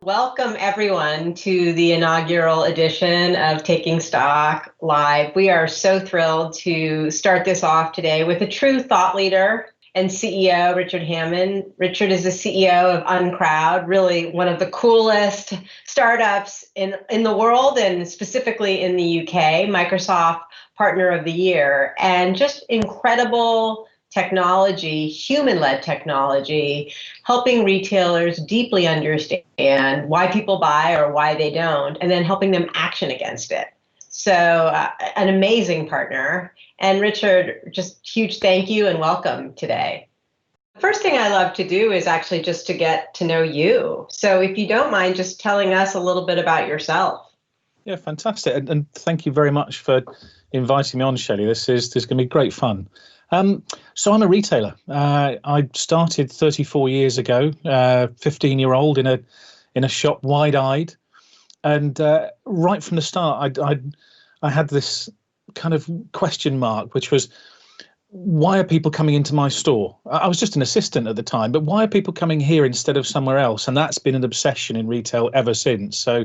Welcome, everyone, to the inaugural edition of Taking Stock Live. We are so thrilled to start this off today with a true thought leader and CEO, Richard Hammond. Richard is the CEO of Uncrowd, really one of the coolest startups in the world, and specifically in the UK, Microsoft Partner of the Year, and just incredible technology, human-led technology, helping retailers deeply understand why people buy or why they don't, and then helping them action against it. So an amazing partner. And Richard, just huge thank you and welcome today. The first thing I love to do is actually just to get to know you. So if you don't mind just telling us a little bit about yourself. Yeah, fantastic. And thank you very much for inviting me on, Shelley. This is going to be great fun. So I'm a retailer. I started 34 years ago, 15-year-old in a shop, wide-eyed, and right from the start, I had this kind of question mark, which was, why are people coming into my store? I was just an assistant at the time, but why are people coming here instead of somewhere else? And that's been an obsession in retail ever since. So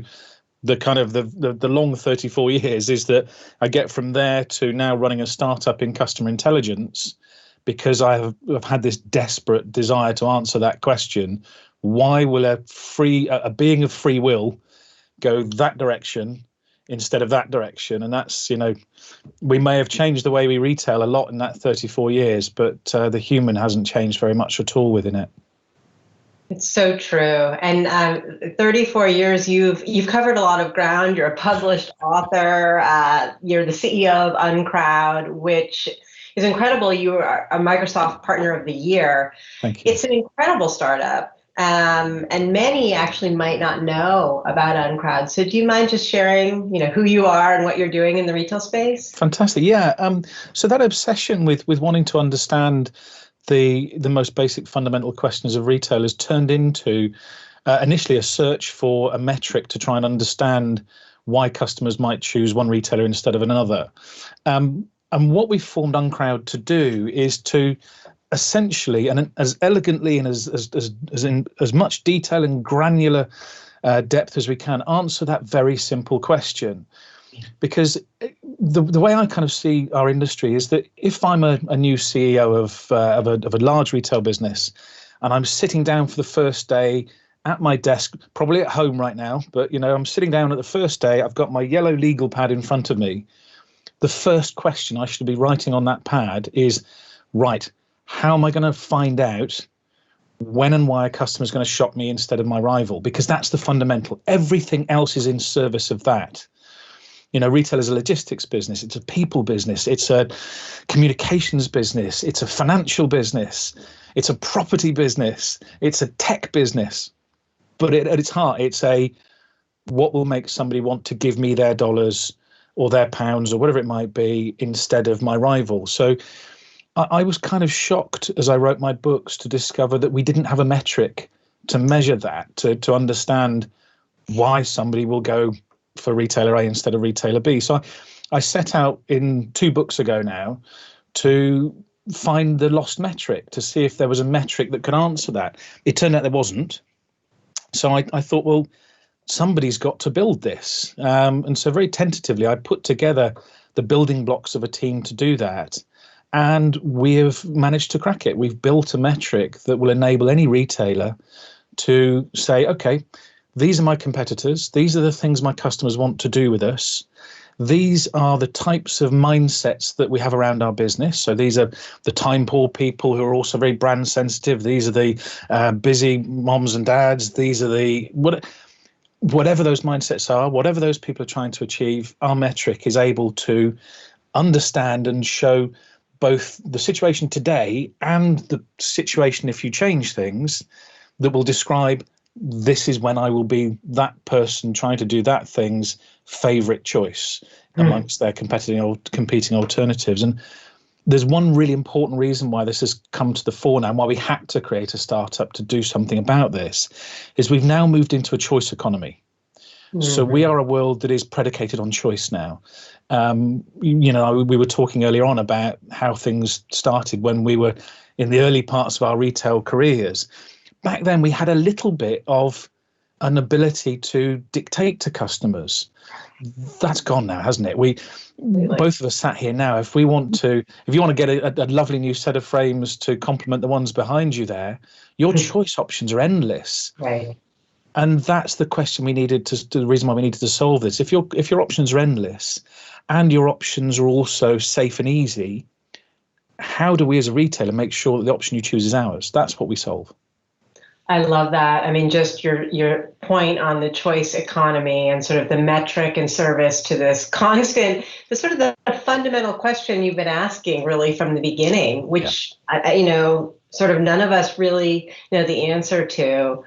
the kind of the long 34 years is that I get from there to now running a startup in customer intelligence, because I've had this desperate desire to answer that question. Why will a being of free will go that direction instead of that direction? And that's, we may have changed the way we retail a lot in that 34 years, but the human hasn't changed very much at all within it. It's so true. And 34 years, you've covered a lot of ground. You're a published author. You're the CEO of Uncrowd, which is incredible. You are a Microsoft Partner of the Year. Thank you. It's an incredible startup. And many actually might not know about Uncrowd. So do you mind just sharing, who you are and what you're doing in the retail space? Fantastic. Yeah. So that obsession with wanting to understand the most basic fundamental questions of retail has turned into initially a search for a metric to try and understand why customers might choose one retailer instead of another. And what we've formed Uncrowd to do is to essentially, and as elegantly and as much detail and granular depth as we can, answer that very simple question. Because the way I kind of see our industry is that if I'm a new CEO of a large retail business, and I'm sitting down for the first day at my desk, probably at home right now, but I'm sitting down at the first day, I've got my yellow legal pad in front of me. The first question I should be writing on that pad is, right, how am I going to find out when and why a customer is going to shop me instead of my rival? Because that's the fundamental. Everything else is in service of that. Retail is a logistics business. It's a people business. It's a communications business. It's a financial business. It's a property business. It's a tech business. But at its heart, it's what will make somebody want to give me their dollars or their pounds or whatever it might be instead of my rival. So I was kind of shocked as I wrote my books to discover that we didn't have a metric to measure that, to understand why somebody will go for retailer A instead of retailer B. So I set out in 2 books ago now to find the lost metric, to see if there was a metric that could answer that. It turned out there wasn't. So I thought, well, somebody's got to build this. And so very tentatively, I put together the building blocks of a team to do that. And we have managed to crack it. We've built a metric that will enable any retailer to say, okay, these are my competitors. These are the things my customers want to do with us. These are the types of mindsets that we have around our business. So these are the time poor people who are also very brand sensitive. These are the busy moms and dads. These are the whatever those mindsets are, whatever those people are trying to achieve, our metric is able to understand and show both the situation today and the situation if you change things, that will describe this is when I will be that person trying to do that thing's favorite choice amongst their competing alternatives. And there's one really important reason why this has come to the fore now, and why we had to create a startup to do something about this, is we've now moved into a choice economy. So we are a world that is predicated on choice now. We were talking earlier on about how things started when we were in the early parts of our retail careers. Back then, we had a little bit of an ability to dictate to customers. That's gone now, hasn't it? Both of us sat here now. If you want to get a lovely new set of frames to complement the ones behind you there, your choice options are endless. Right. And that's the question we needed the reason why we needed to solve this. If your options are endless and your options are also safe and easy, how do we as a retailer make sure that the option you choose is ours? That's what we solve. I love that. I mean, just your point on the choice economy and sort of the metric and service to this constant, the sort of the fundamental question you've been asking really from the beginning, which, sort of none of us really know the answer to.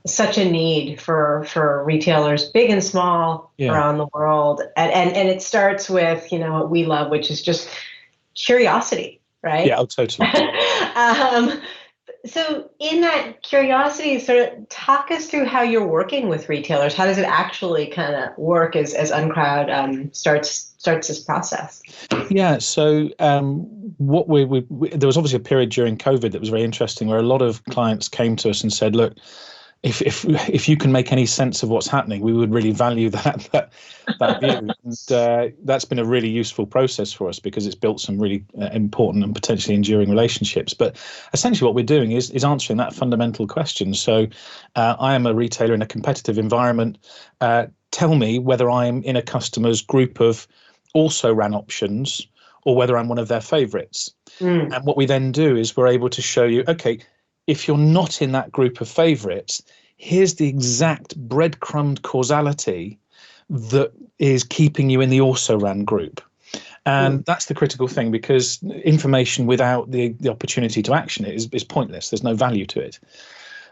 Such a need for retailers, big and small, around the world. And it starts with, what we love, which is just curiosity, right? Yeah, totally. So in that curiosity, sort of talk us through how you're working with retailers. How does it actually kind of work as Uncrowd starts this process? Yeah, so what we there was obviously a period during COVID that was very interesting, where a lot of clients came to us and said, look, if you can make any sense of what's happening, we would really value that view. And that's been a really useful process for us, because it's built some really important and potentially enduring relationships. But essentially what we're doing is answering that fundamental question. So I am a retailer in a competitive environment. Tell me whether I'm in a customer's group of also ran options or whether I'm one of their favorites. And what we then do is we're able to show you, okay, if you're not in that group of favorites, here's the exact breadcrumbed causality that is keeping you in the also ran group. And that's the critical thing, because information without the opportunity to action it is pointless. There's no value to it.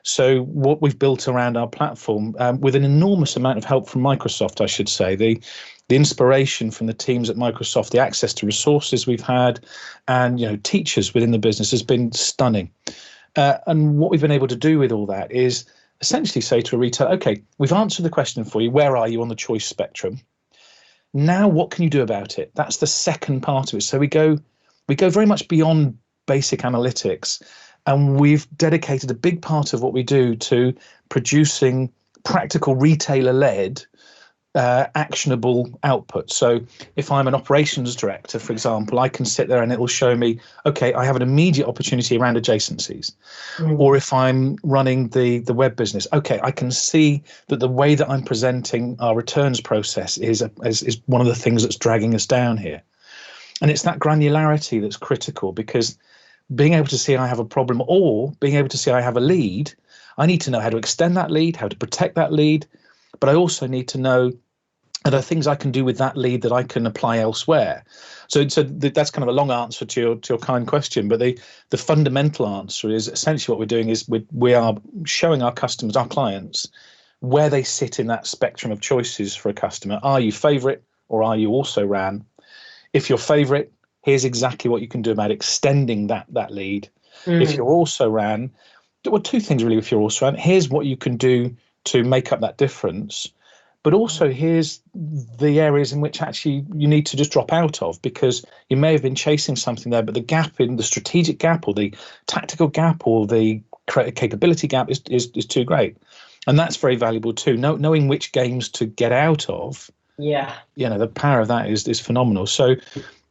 So what we've built around our platform, with an enormous amount of help from Microsoft, I should say, the inspiration from the teams at Microsoft, the access to resources we've had, and teachers within the business has been stunning. And what we've been able to do with all that is essentially say to a retailer, okay, we've answered the question for you. Where are you on the choice spectrum? Now, what can you do about it? That's the second part of it. So we go very much beyond basic analytics, and we've dedicated a big part of what we do to producing practical retailer-led actionable output. So if I'm an operations director, for example, I can sit there and it will show me, okay, I have an immediate opportunity around adjacencies. Or if I'm running the web business, okay, I can see that the way that I'm presenting our returns process is one of the things that's dragging us down here. And it's that granularity that's critical, because being able to see I have a problem or being able to see I have a lead, I need to know how to extend that lead, how to protect that lead, but I also need to know, are there things I can do with that lead that I can apply elsewhere? So that's kind of a long answer to your kind question, but the fundamental answer is essentially what we're doing is we are showing our customers, our clients, where they sit in that spectrum of choices for a customer. Are you favorite or are you also ran? If you're favorite, here's exactly what you can do about extending that lead. If you're also ran, well, two things really. If you're also ran, here's what you can do to make up that difference. But also here's the areas in which actually you need to just drop out of, because you may have been chasing something there, but the gap in the strategic gap or the tactical gap or the capability gap is too great. And that's very valuable too. Knowing which games to get out of. Yeah. The power of that is phenomenal. So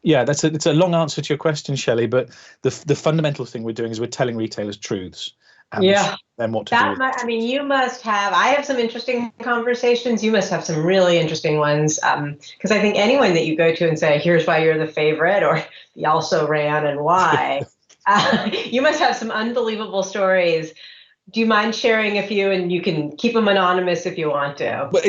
yeah, it's a long answer to your question, Shelley, but the fundamental thing we're doing is we're telling retailers truths. Then what to do. I mean, you must have. I have some interesting conversations. You must have some really interesting ones, because I think anyone that you go to and say, "Here's why you're the favorite," or "You also ran and why," you must have some unbelievable stories. Do you mind sharing a few? And you can keep them anonymous if you want to. Well,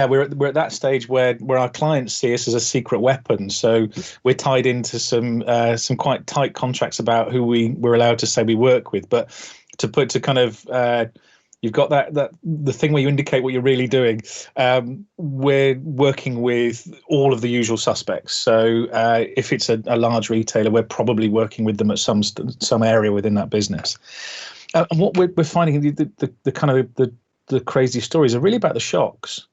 we're at that stage where our clients see us as a secret weapon. So we're tied into some quite tight contracts about who we're allowed to say we work with. But you've got that the thing where you indicate what you're really doing. We're working with all of the usual suspects. So if it's a large retailer, we're probably working with them at some area within that business. And what we're finding, the crazy stories are really about the shocks,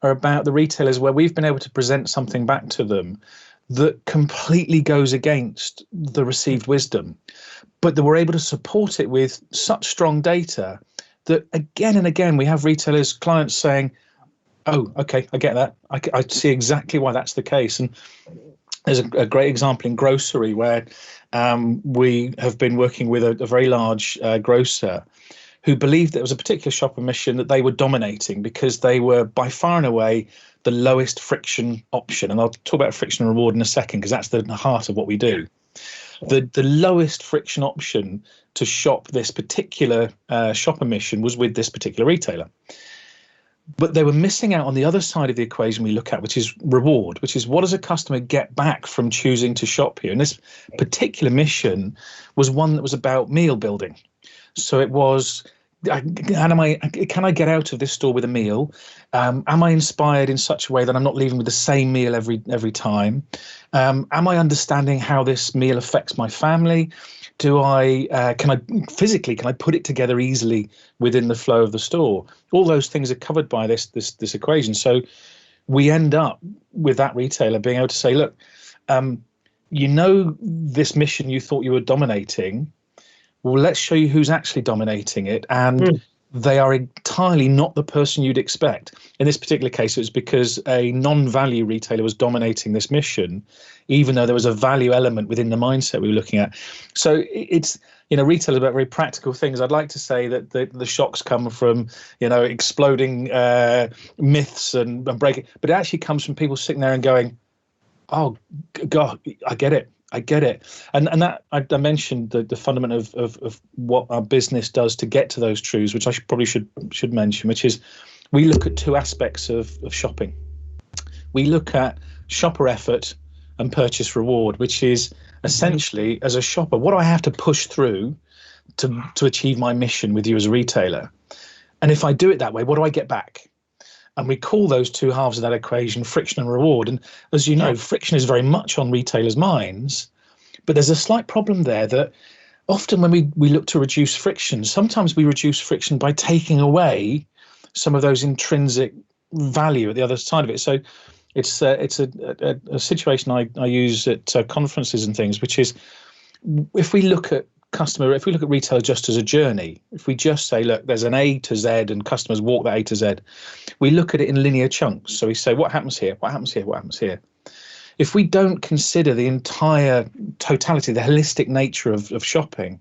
are about the retailers where we've been able to present something back to them that completely goes against the received wisdom, but that we're able to support it with such strong data that again and again we have retailers, clients saying, oh, okay, I get that. I see exactly why that's the case. And there's a great example in grocery where we have been working with a very large grocer who believed there was a particular shopper mission that they were dominating because they were by far and away the lowest friction option. And I'll talk about friction and reward in a second, because that's the heart of what we do. The lowest friction option to shop this particular shopper mission was with this particular retailer. But they were missing out on the other side of the equation we look at, which is reward, which is what does a customer get back from choosing to shop here? And this particular mission was one that was about meal building. So it was, can I get out of this store with a meal? Am I inspired in such a way that I'm not leaving with the same meal every time? Am I understanding how this meal affects my family? Can I put it together easily within the flow of the store? All those things are covered by this equation. So we end up with that retailer being able to say, look, this mission you thought you were dominating, well, let's show you who's actually dominating it. And they are entirely not the person you'd expect. In this particular case, it was because a non-value retailer was dominating this mission, even though there was a value element within the mindset we were looking at. So it's, retail is about very practical things. I'd like to say that the shocks come from, exploding myths and breaking, but it actually comes from people sitting there and going, oh, God, I get it. And that I mentioned the fundament of what our business does to get to those truths, which I should mention, which is we look at two aspects of shopping. We look at shopper effort and purchase reward, which is essentially, as a shopper, what do I have to push through to achieve my mission with you as a retailer? And if I do it that way, what do I get back? And we call those two halves of that equation friction and reward. And as you know, friction is very much on retailers' minds, but there's a slight problem there that often when we look to reduce friction, sometimes we reduce friction by taking away some of those intrinsic value at the other side of it. So it's a situation I use at conferences and things, which is if we look at retail just as a journey, if we just say, look, there's an A to Z and customers walk that A to Z, we look at it in linear chunks. So we say, what happens here? What happens here? What happens here? If we don't consider the entire totality, the holistic nature of shopping,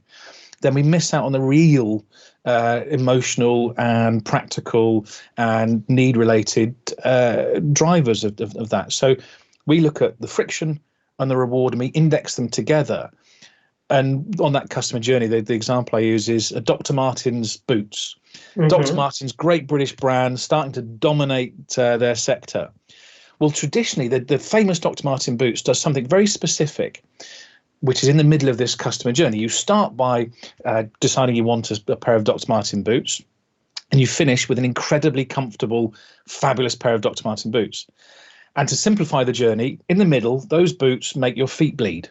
then we miss out on the real emotional and practical and need-related drivers of that. So we look at the friction and the reward and we index them together. And on that customer journey, the example I use is Dr. Martens boots. Mm-hmm. Dr. Martens, great British brand, starting to dominate their sector. Well, traditionally, the famous Dr. Martens boots does something very specific, which is in the middle of this customer journey. You start by deciding you want a pair of Dr. Martens boots, and you finish with an incredibly comfortable, fabulous pair of Dr. Martens boots. And to simplify the journey, in the middle, those boots make your feet bleed,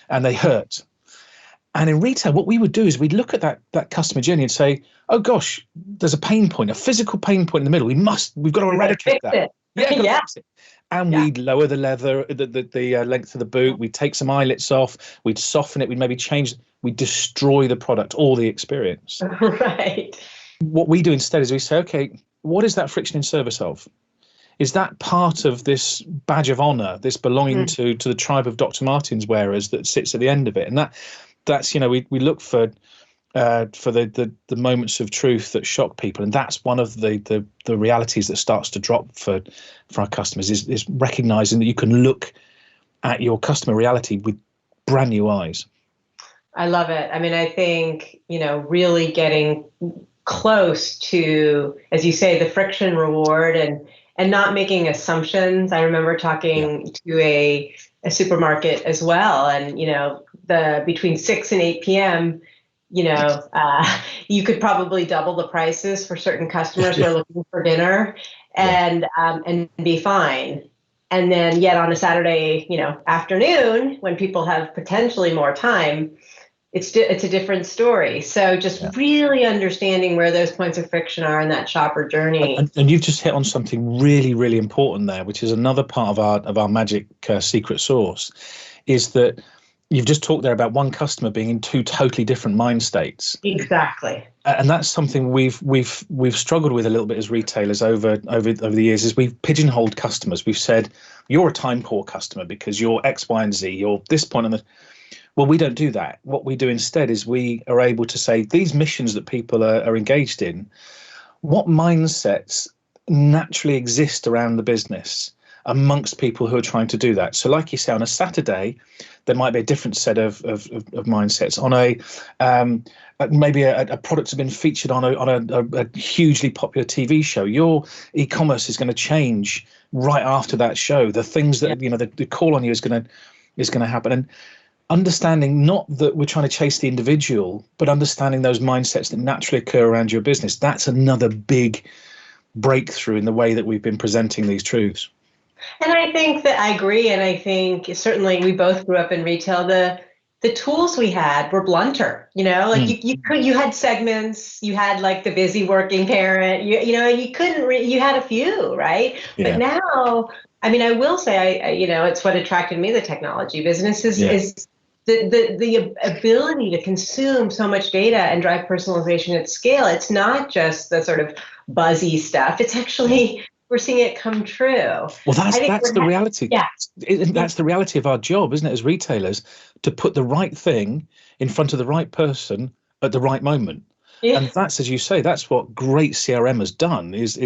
and they hurt. And in retail, what we would do is we'd look at that customer journey and say, oh gosh, there's a pain point, a physical pain point in the middle. We've got to eradicate that. Yeah. Fix it. And we'd lower the leather, the length of the boot. We'd take some eyelets off. We'd soften it. We'd maybe change. We'd destroy the product or the experience. Right. What we do instead is we say, okay, what is that friction in service of? Is that part of this badge of honor, this belonging to the tribe of Dr. Martens wearers that sits at the end of it? And that's we look for the moments of truth that shock people, and that's one of the realities that starts to drop for our customers is recognizing that you can look at your customer reality with brand new eyes. I love it. I mean, I think really getting close to, as you say, the friction reward and not making assumptions. I remember talking to a supermarket as well, and between 6 and 8 p.m. You could probably double the prices for certain customers who are looking for dinner and be fine. And then yet on a Saturday, afternoon, when people have potentially more time, it's a different story. So just really understanding where those points of friction are in that shopper journey. And you've just hit on something really, really important there, which is another part of our magic secret sauce, is that you've just talked there about one customer being in two totally different mind states. Exactly. And that's something we've struggled with a little bit as retailers over the years. Is we've pigeonholed customers. We've said you're a time poor customer because you're X, Y, and Z. You're this point on the. Well, we don't do that. What we do instead is we are able to say these missions that people are engaged in, what mindsets naturally exist around the business amongst people who are trying to do that. So like you say, on a Saturday, there might be a different set of mindsets. On maybe a product has been featured on a hugely popular TV show. Your e-commerce is going to change right after that show. The things that, the call on you is going to happen. And understanding not that we're trying to chase the individual, but understanding those mindsets that naturally occur around your business. That's another big breakthrough in the way that we've been presenting these truths. And I think that I agree. And I think certainly we both grew up in retail. The tools we had were blunter, you had segments, you had like the busy working parent, you couldn't, you had a few, right? Yeah. But now, I mean, I will say, it's what attracted me to the technology business is the ability to consume so much data and drive personalization at scale. It's not just the sort of buzzy stuff. It's actually, we're seeing it come true. Well, that's the reality. Yeah. That's the reality of our job, isn't it, as retailers, to put the right thing in front of the right person at the right moment. Yeah. And that's, as you say, that's what great CRM has done, is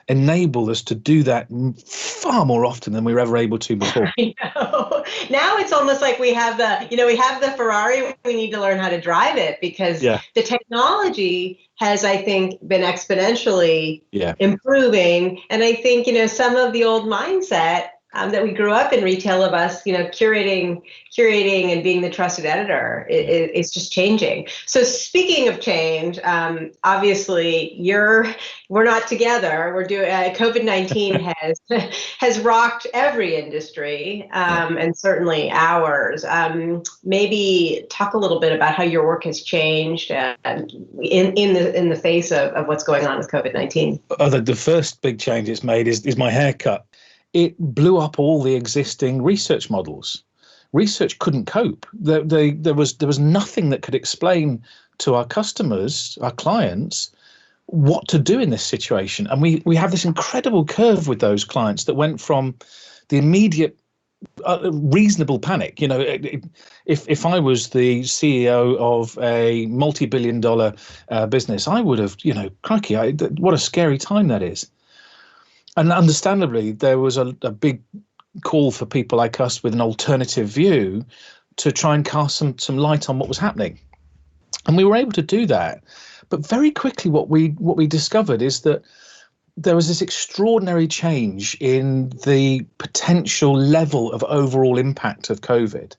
enable us to do that far more often than we were ever able to before. I know. Now it's almost like we have the Ferrari, we need to learn how to drive it, because the technology has, I think, been exponentially improving. And I think, some of the old mindset that we grew up in retail of us, curating and being the trusted editor is just changing. So speaking of change, obviously we're not together. We're doing COVID-19 has rocked every industry, and certainly ours. Maybe talk a little bit about how your work has changed in the face of what's going on with COVID-19. The first big change it's made is my haircut. It blew up all the existing research models. Research couldn't cope. There was nothing that could explain to our customers, our clients, what to do in this situation. And we have this incredible curve with those clients that went from the immediate reasonable panic. If I was the CEO of a multi-billion-dollar business, I would have, crikey, what a scary time that is. And understandably, there was a big call for people like us with an alternative view to try and cast some light on what was happening. And we were able to do that. But very quickly, what we discovered is that there was this extraordinary change in the potential level of overall impact of COVID.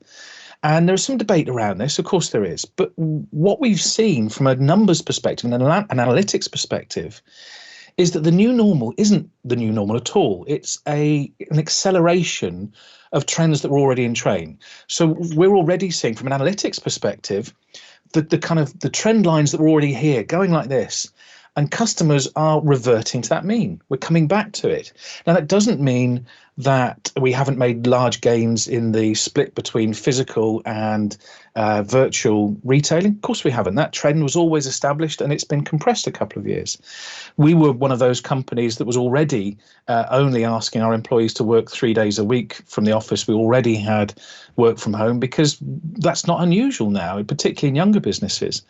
And there's some debate around this, of course there is. But what we've seen from a numbers perspective and an analytics perspective is that the new normal isn't the new normal at all. It's an acceleration of trends that were already in train. So we're already seeing, from an analytics perspective, the kind of the trend lines that were already here going like this, and customers are reverting to that mean. We're coming back to it. Now, that doesn't mean that we haven't made large gains in the split between physical and virtual retailing. Of course we haven't. That trend was always established, and it's been compressed a couple of years. We were one of those companies that was already only asking our employees to work 3 days a week from the office. We already had work from home because that's not unusual now, particularly in younger businesses.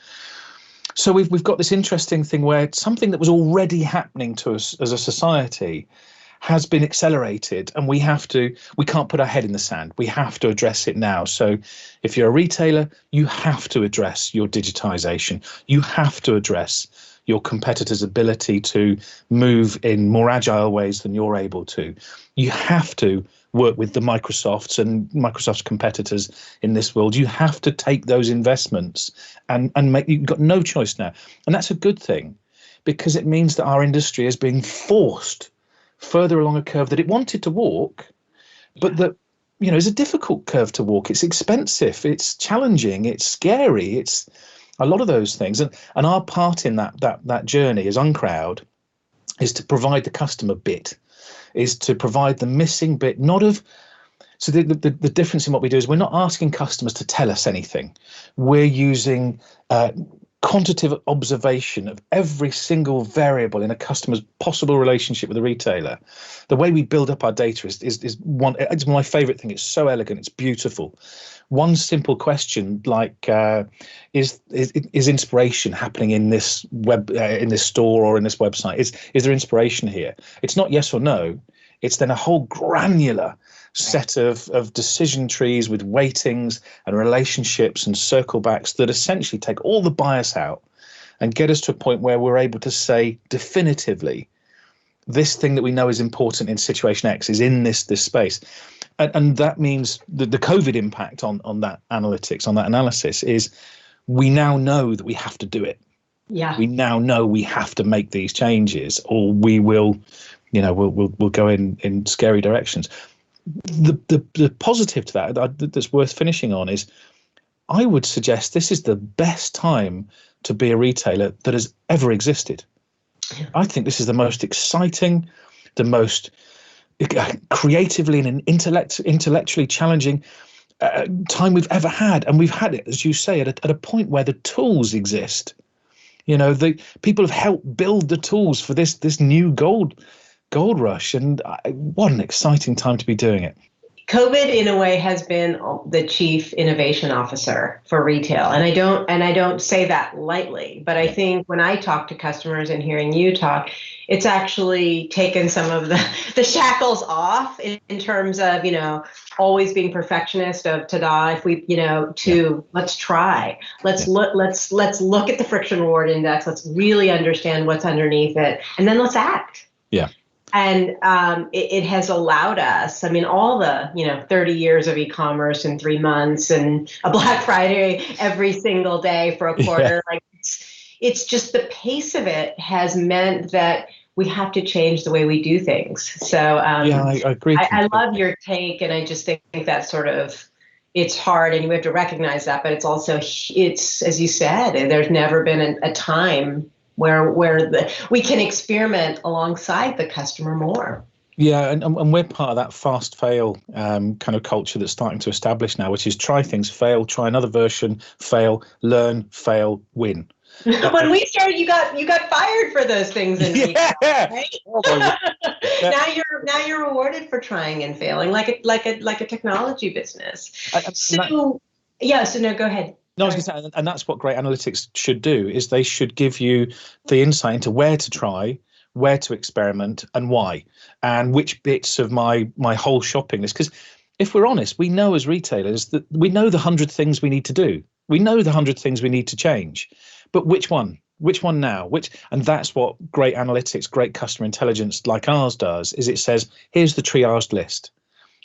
So we've got this interesting thing where something that was already happening to us as a society has been accelerated, and we can't put our head in the sand. We have to address it now. So if you're a retailer, you have to address your digitization. You have to address your competitors' ability to move in more agile ways than you're able to. You have to work with the Microsofts and Microsoft's competitors in this world. You have to take those investments and you've got no choice now. And that's a good thing, because it means that our industry is being forced further along a curve that it wanted to walk, but that, is a difficult curve to walk. It's expensive, it's challenging, it's scary, it's a lot of those things. And our part in that journey as Uncrowd is to provide the customer bit, is to provide the missing bit, so the difference in what we do is we're not asking customers to tell us anything. We're using quantitative observation of every single variable in a customer's possible relationship with a retailer. The way we build up our data is one. It's my favorite thing. It's so elegant. It's beautiful. One simple question like, is inspiration happening in this in this store or in this website? Is there inspiration here? It's not yes or no. It's then a whole granular set of decision trees with weightings and relationships and circle backs that essentially take all the bias out and get us to a point where we're able to say definitively, this thing that we know is important in situation X is in this space. And that means that the COVID impact on that analytics, on that analysis, is we now know that we have to do it. Yeah. We now know we have to make these changes, or we will, we'll go in scary directions. The positive to that's worth finishing on is, I would suggest this is the best time to be a retailer that has ever existed. Yeah. I think this is the most exciting, the most creatively and intellectually challenging time we've ever had, and we've had it, as you say, at a point where the tools exist. The people have helped build the tools for this new gold rush, and what an exciting time to be doing it. COVID, in a way, has been the chief innovation officer for retail, and I don't say that lightly. But I think when I talk to customers and hearing you talk, it's actually taken some of the shackles off in terms of always being perfectionist of ta-da. If we let's try, let's look at the friction reward index. Let's really understand what's underneath it, and then let's act. Yeah. And it has allowed us, all the, 30 years of e-commerce in 3 months and a Black Friday every single day for a quarter. Yeah. It's just the pace of it has meant that we have to change the way we do things. So I agree. I love your take, and I just think that sort of, it's hard, and you have to recognize that, but it's also, as you said, there's never been a time where we can experiment alongside the customer more. Yeah, and we're part of that fast fail kind of culture that's starting to establish now, which is try things, fail, try another version, fail, learn, fail, win. When we started, you got fired for those things in retail, right? Now you're rewarded for trying and failing, like a technology business. So no, go ahead. No, I was going to say, and that's what great analytics should do, is they should give you the insight into where to try, where to experiment, and why, and which bits of my whole shopping list. Because if we're honest, we know as retailers that we know the 100 things we need to do. We know the 100 things we need to change, but which one? Which one now? And that's what great analytics, great customer intelligence like ours does, is it says, here's the triaged list.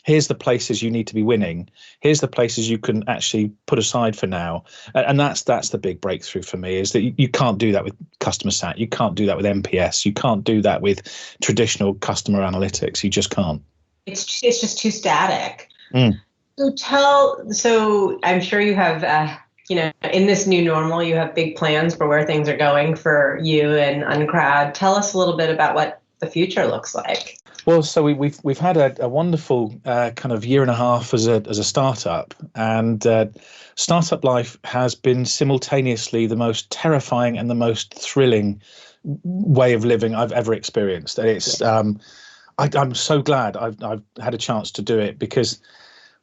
Here's the places you need to be winning. Here's the places you can actually put aside for now. And that's the big breakthrough for me, is that you can't do that with customer sat. You can't do that with NPS. You can't do that with traditional customer analytics. You just can't. It's just too static. Mm. So I'm sure you have, in this new normal, you have big plans for where things are going for you and Uncrowd. Tell us a little bit about what the future looks like. Well, so we've had a wonderful kind of year and a half as a startup, and startup life has been simultaneously the most terrifying and the most thrilling way of living I've ever experienced. And it's I'm so glad I've had a chance to do it, because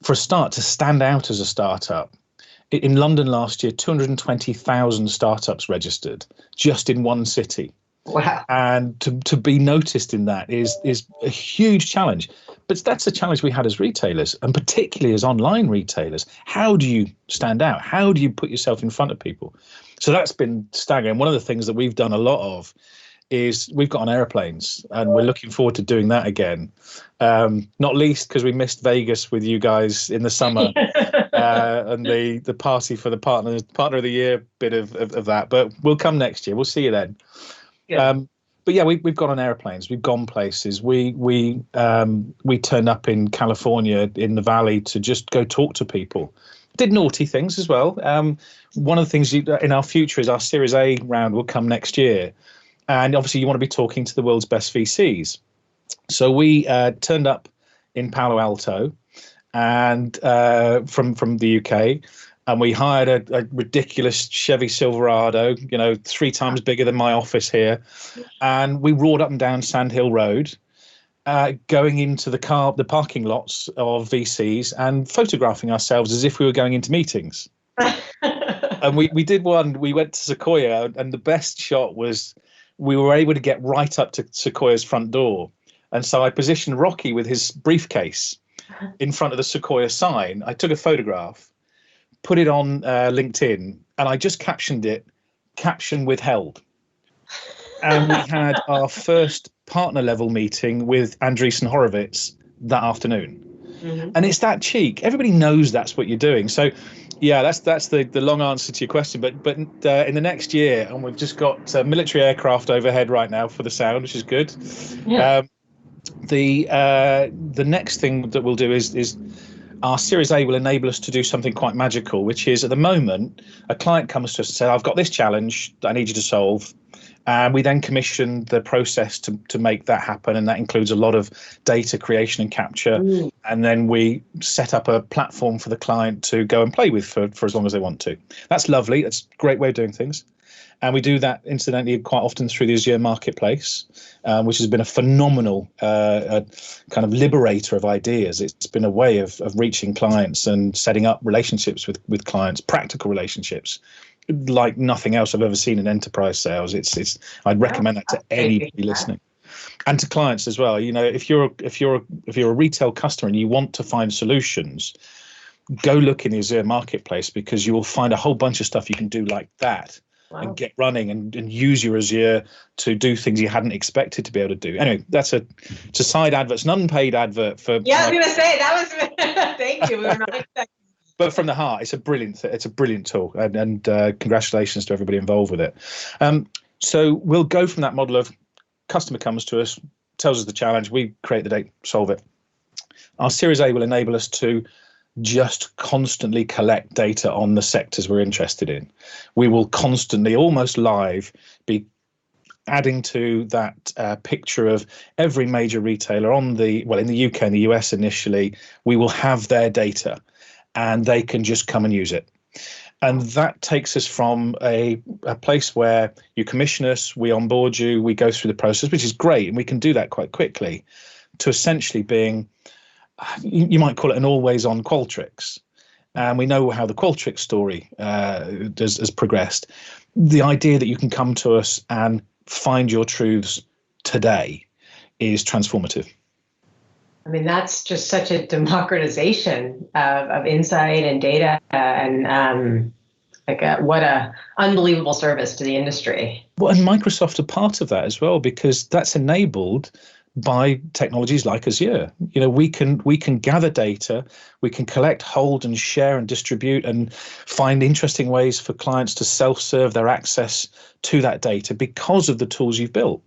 for a start, to stand out as a startup. In London last year, 220,000 startups registered just in one city. Wow. And to be noticed in that is a huge challenge. But that's a challenge we had as retailers, and particularly as online retailers. How do you stand out? How do you put yourself in front of people? So that's been staggering. One of the things that we've done a lot of is we've got on airplanes, and we're looking forward to doing that again. Not least because we missed Vegas with you guys in the summer. And the party for the partner of the year bit of that. But we'll come next year. We'll see you then. But yeah, we've gone on airplanes. We've gone places. We turned up in California in the Valley to just go talk to people. Did naughty things as well. One of the things in our future is our Series A round will come next year, and obviously you want to be talking to the world's best VCs. So we turned up in Palo Alto, and from the UK. And we hired a ridiculous Chevy Silverado, 3 times bigger than my office here. And we roared up and down Sand Hill Road, going into the parking lots of VCs and photographing ourselves as if we were going into meetings. And we did one. We went to Sequoia, and the best shot was we were able to get right up to Sequoia's front door. And so I positioned Rocky with his briefcase in front of the Sequoia sign. I took a photograph, put it on LinkedIn, and I just captioned it, "Caption withheld." And we had our first partner level meeting with Andreessen Horowitz that afternoon. Mm-hmm. And it's that cheek. Everybody knows that's what you're doing. So, yeah, that's the long answer to your question. But in the next year, and we've just got military aircraft overhead right now for the sound, which is good. Yeah. The next thing that we'll do is our Series A will enable us to do something quite magical, which is, at the moment, a client comes to us and says, "I've got this challenge that I need you to solve." And we then commission the process to make that happen. And that includes a lot of data creation and capture. Mm. And then we set up a platform for the client to go and play with for as long as they want to. That's lovely. That's a great way of doing things. And we do that, incidentally, quite often through the Azure Marketplace, which has been a phenomenal kind of liberator of ideas. It's been a way of reaching clients and setting up relationships with clients, practical relationships, like nothing else I've ever seen in enterprise sales. I'd recommend that to anybody listening, and to clients as well. If you're a retail customer and you want to find solutions, go look in the Azure Marketplace, because you will find a whole bunch of stuff you can do like that. Wow. And get running and use your Azure to do things you hadn't expected to be able to do. Anyway, it's a side advert. It's an unpaid advert for. Yeah, I was going to say that was. Thank you. We were not expecting. But from the heart, it's a brilliant tool, and congratulations to everybody involved with it. So we'll go from that model of customer comes to us, tells us the challenge, we create the data, solve it. Our Series A will enable us to just constantly collect data on the sectors we're interested in. We will constantly, almost live, be adding to that picture of every major retailer in the UK and the US initially. We will have their data, and they can just come and use it. And that takes us from a place where you commission us, we onboard you, we go through the process, which is great, and we can do that quite quickly, to essentially being, you might call it an always-on Qualtrics. And we know how the Qualtrics story has progressed. The idea that you can come to us and find your truths today is transformative. I mean, that's just such a democratization of insight and data, and what a unbelievable service to the industry. Well, and Microsoft are part of that as well, because that's enabled by technologies like Azure. We can gather data, we can collect, hold, and share and distribute, and find interesting ways for clients to self-serve their access to that data because of the tools you've built.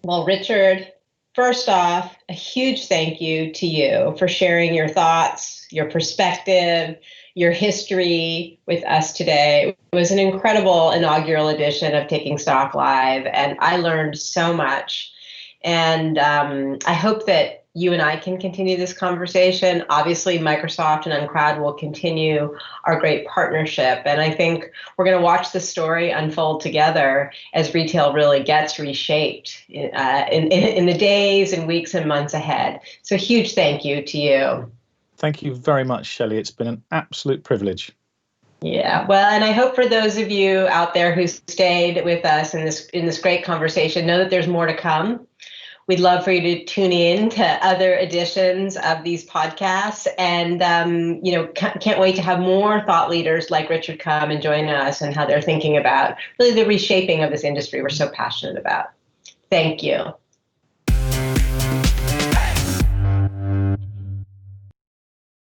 Well, Richard, first off, a huge thank you to you for sharing your thoughts, your perspective, your history with us today. It was an incredible inaugural edition of Taking Stock Live, and I learned so much. And I hope that you and I can continue this conversation. Obviously, Microsoft and Uncrowd will continue our great partnership. And I think we're going to watch the story unfold together as retail really gets reshaped in the days and weeks and months ahead. So huge thank you to you. Thank you very much, Shelley. It's been an absolute privilege. Yeah, well, and I hope for those of you out there who stayed with us in this great conversation, know that there's more to come. We'd love for you to tune in to other editions of these podcasts, and can't wait to have more thought leaders like Richard come and join us and how they're thinking about really the reshaping of this industry we're so passionate about. Thank you.